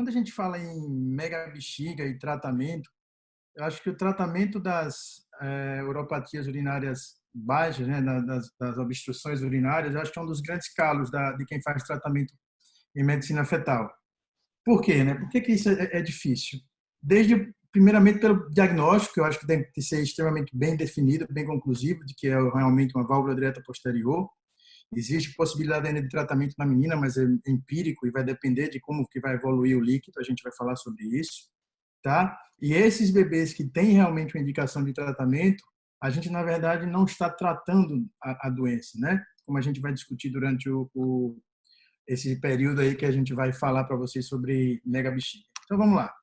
Quando a gente fala em mega bexiga e tratamento, eu acho que o tratamento das uropatias urinárias baixas, né, das obstruções urinárias, eu acho que é um dos grandes calos de quem faz tratamento em medicina fetal. Por quê, né? Por que que isso é difícil? Primeiramente, pelo diagnóstico, que eu acho que tem que ser extremamente bem definido, bem conclusivo, de que é realmente uma válvula direta posterior. Existe possibilidade ainda de tratamento na menina, mas é empírico e vai depender de como que vai evoluir o líquido, a gente vai falar sobre isso, tá? E esses bebês que têm realmente uma indicação de tratamento, a gente, na verdade, não está tratando a doença, né? Como a gente vai discutir durante esse período aí que a gente vai falar para vocês sobre mega bexiga. Então, vamos lá.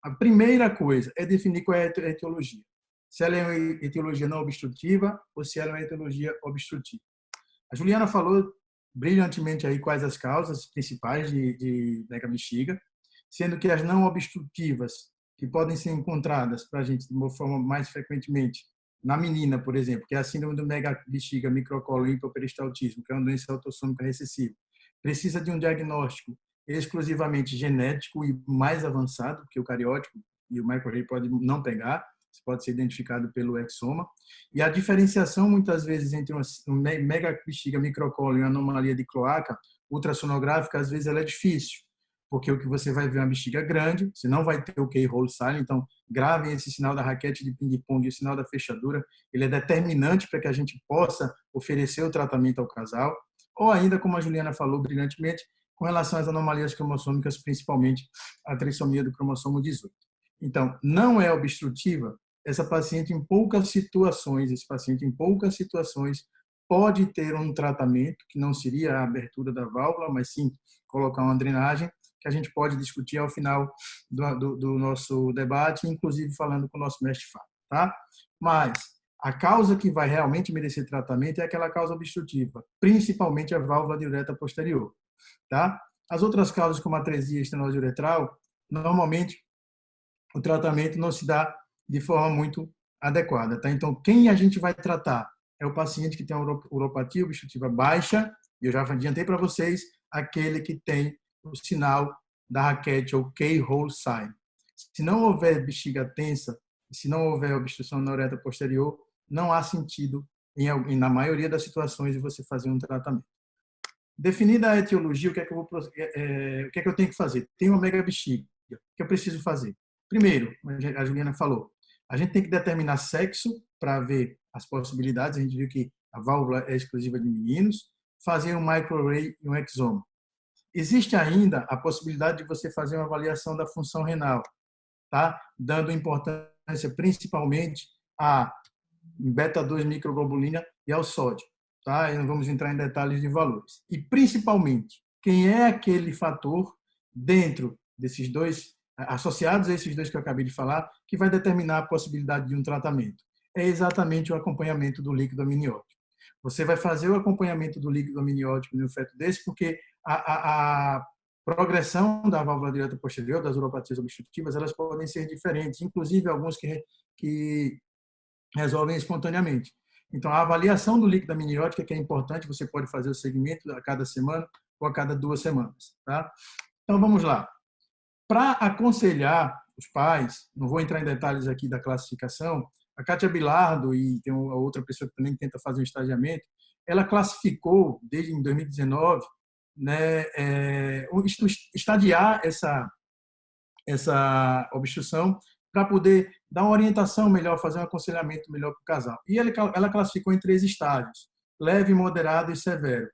A primeira coisa é definir qual é a etiologia. Se ela é uma etiologia não obstrutiva ou se ela é uma etiologia obstrutiva. A Juliana falou brilhantemente aí quais as causas principais de mega bexiga, sendo que as não obstrutivas, que podem ser encontradas para a gente de uma forma mais frequentemente na menina, por exemplo, que é a síndrome do mega bexiga microcolo hipoperistaltismo, que é uma doença autossômica recessiva, precisa de um diagnóstico exclusivamente genético e mais avançado, que o cariótipo e o microarray pode não pegar, pode ser identificado pelo exoma. E a diferenciação, muitas vezes, entre uma mega bexiga microcolo e uma anomalia de cloaca ultrassonográfica, às vezes ela é difícil, porque o que você vai ver é uma bexiga grande, você não vai ter o keyhole sign, então gravem esse sinal da raquete de ping-pong e o sinal da fechadura, ele é determinante para que a gente possa oferecer o tratamento ao casal, ou ainda, como a Juliana falou brilhantemente, com relação às anomalias cromossômicas, principalmente a trissomia do cromossomo 18. Então, não é obstrutiva, esse paciente em poucas situações pode ter um tratamento que não seria a abertura da válvula, mas sim colocar uma drenagem, que a gente pode discutir ao final do nosso debate, inclusive falando com o nosso mestre Fábio, tá? Mas a causa que vai realmente merecer tratamento é aquela causa obstrutiva, principalmente a válvula diureta posterior, tá? As outras causas, como a atresia estenose uretral, normalmente o tratamento não se dá de forma muito adequada, tá? Então, quem a gente vai tratar é o paciente que tem uma uropatia obstrutiva baixa, e eu já adiantei para vocês, aquele que tem o sinal da raquete ou keyhole sign. Se não houver bexiga tensa, se não houver obstrução na uretra posterior, não há sentido, na maioria das situações, de você fazer um tratamento. Definida a etiologia, o que é que eu tenho que fazer? Tem uma mega bexiga, o que eu preciso fazer? Primeiro, a Juliana falou, a gente tem que determinar sexo para ver as possibilidades, a gente viu que a válvula é exclusiva de meninos, fazer um microarray e um exoma. Existe ainda a possibilidade de você fazer uma avaliação da função renal, tá? Dando importância principalmente a beta-2 microglobulina e ao sódio, tá? E não vamos entrar em detalhes de valores. E principalmente, quem é aquele fator dentro desses dois, associados a esses dois que eu acabei de falar, que vai determinar a possibilidade de um tratamento? É exatamente o acompanhamento do líquido amniótico. Você vai fazer o acompanhamento do líquido amniótico no feto desse, porque a progressão da válvula direta posterior, das uropatias obstrutivas, elas podem ser diferentes, inclusive alguns que resolvem espontaneamente. Então, a avaliação do líquido amniótico que é importante, você pode fazer o segmento a cada semana ou a cada 2 semanas. Tá? Então, vamos lá. Para aconselhar os pais, não vou entrar em detalhes aqui da classificação, a Kátia Bilardo, e tem uma outra pessoa que também tenta fazer um estagiamento, ela classificou, desde em 2019, né, estadiar essa obstrução para poder dar uma orientação melhor, fazer um aconselhamento melhor para o casal. E ela classificou em 3 estágios: leve, moderado e severo.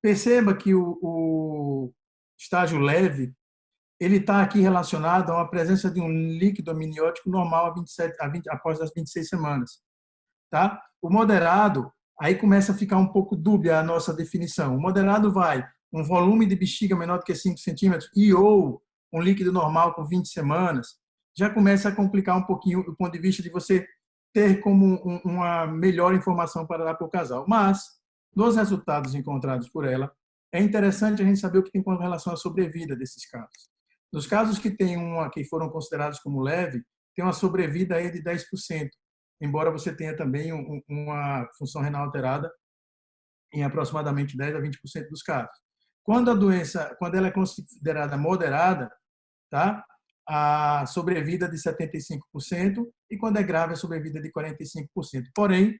Perceba que o estágio leve ele está aqui relacionado a uma presença de um líquido amniótico normal após as 26 semanas. Tá? O moderado, aí começa a ficar um pouco dúbia a nossa definição. O moderado vai um volume de bexiga menor do que 5 centímetros e ou um líquido normal com 20 semanas, já começa a complicar um pouquinho do ponto de vista de você ter como uma melhor informação para dar para o casal. Mas, nos resultados encontrados por ela, é interessante a gente saber o que tem com relação à sobrevida desses casos. Nos casos que foram considerados como leve, tem uma sobrevida aí de 10%, embora você tenha também uma função renal alterada em aproximadamente 10 a 20% dos casos. Quando ela é considerada moderada, tá? A sobrevida de 75% e quando é grave a sobrevida de 45%. Porém,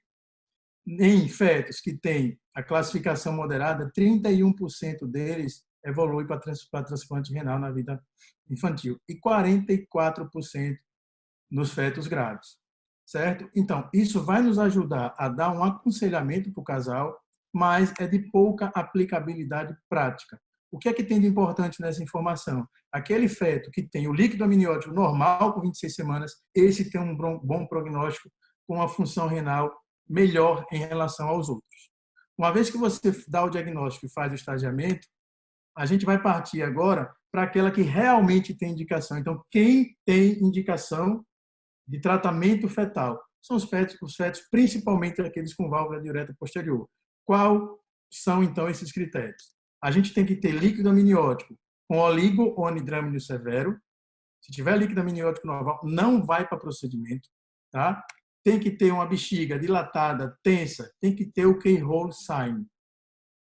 em fetos que têm a classificação moderada, 31% deles evolui para transplante renal na vida infantil e 44% nos fetos graves, certo? Então, isso vai nos ajudar a dar um aconselhamento para o casal, mas é de pouca aplicabilidade prática. O que é que tem de importante nessa informação? Aquele feto que tem o líquido amniótico normal por 26 semanas, esse tem um bom prognóstico com a função renal melhor em relação aos outros. Uma vez que você dá o diagnóstico e faz o estagiamento, a gente vai partir agora para aquela que realmente tem indicação. Então, quem tem indicação de tratamento fetal são os fetos principalmente aqueles com válvula de uretra posterior. Qual são, então, esses critérios? A gente tem que ter líquido amniótico com oligo ou anidrâmino severo. Se tiver líquido amniótico normal, não vai para procedimento, tá? Tem que ter uma bexiga dilatada, tensa, tem que ter o keyhole sign,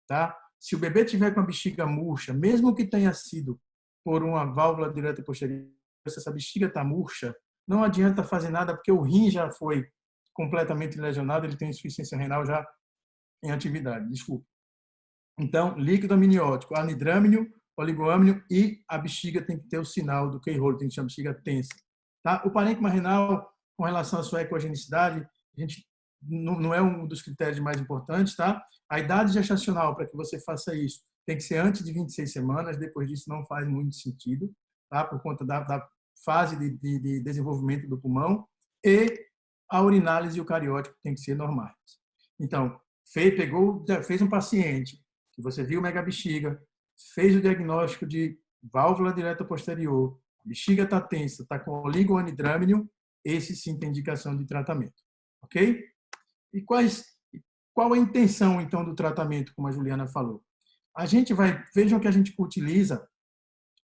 tá? Se o bebê tiver com a bexiga murcha, mesmo que tenha sido por uma válvula de uretra posterior, se essa bexiga está murcha, não adianta fazer nada porque o rim já foi completamente lesionado, ele tem insuficiência renal já em atividade, desculpa. Então, líquido amniótico, anidrâmino, oligoâmino e a bexiga tem que ter o sinal do keyhole, tem que ter a bexiga tensa. Tá? O parênquima renal, com relação à sua ecogenicidade, a gente não é um dos critérios mais importantes, tá? A idade gestacional para que você faça isso tem que ser antes de 26 semanas, depois disso não faz muito sentido, tá? Por conta da fase de desenvolvimento do pulmão, e a urinálise e o cariótipo tem que ser normais. Então, fez um paciente que você viu mega bexiga, fez o diagnóstico de válvula direta posterior, a bexiga está tensa, está com oligoanidrâmino, esse sim tem indicação de tratamento, ok? E qual a intenção, então, do tratamento, como a Juliana falou? Vejam que a gente utiliza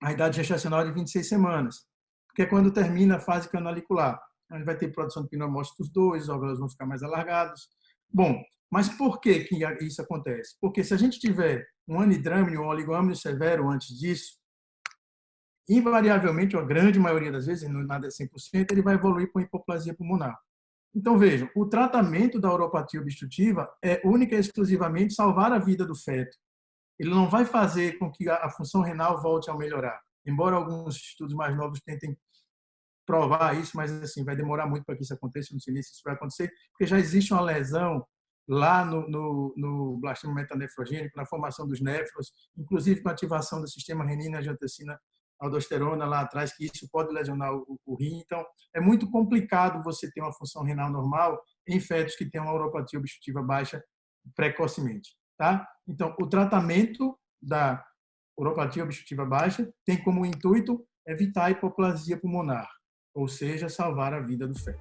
a idade gestacional de 26 semanas, que é quando termina a fase canalicular. A gente vai ter produção de pneumócitos 2, os óvulos vão ficar mais alargados. Bom, mas por que isso acontece? Porque se a gente tiver um anidrâmino ou um oligoâmino severo antes disso, invariavelmente, a grande maioria das vezes, nada é 100%, ele vai evoluir para hipoplasia pulmonar. Então, vejam, o tratamento da uropatia obstrutiva é única e exclusivamente salvar a vida do feto. Ele não vai fazer com que a função renal volte a melhorar. Embora alguns estudos mais novos tentem provar isso, mas assim, vai demorar muito para que isso aconteça, não sei nem se isso vai acontecer, porque já existe uma lesão lá no blastema metanefrogênico, na formação dos néfros, inclusive com a ativação do sistema renina, angiotensina, aldosterona lá atrás, que isso pode lesionar o rim. Então, é muito complicado você ter uma função renal normal em fetos que têm uma uropatia obstrutiva baixa precocemente, tá? Então, o tratamento da uropatia obstrutiva baixa tem como intuito evitar a hipoplasia pulmonar, ou seja, salvar a vida do feto.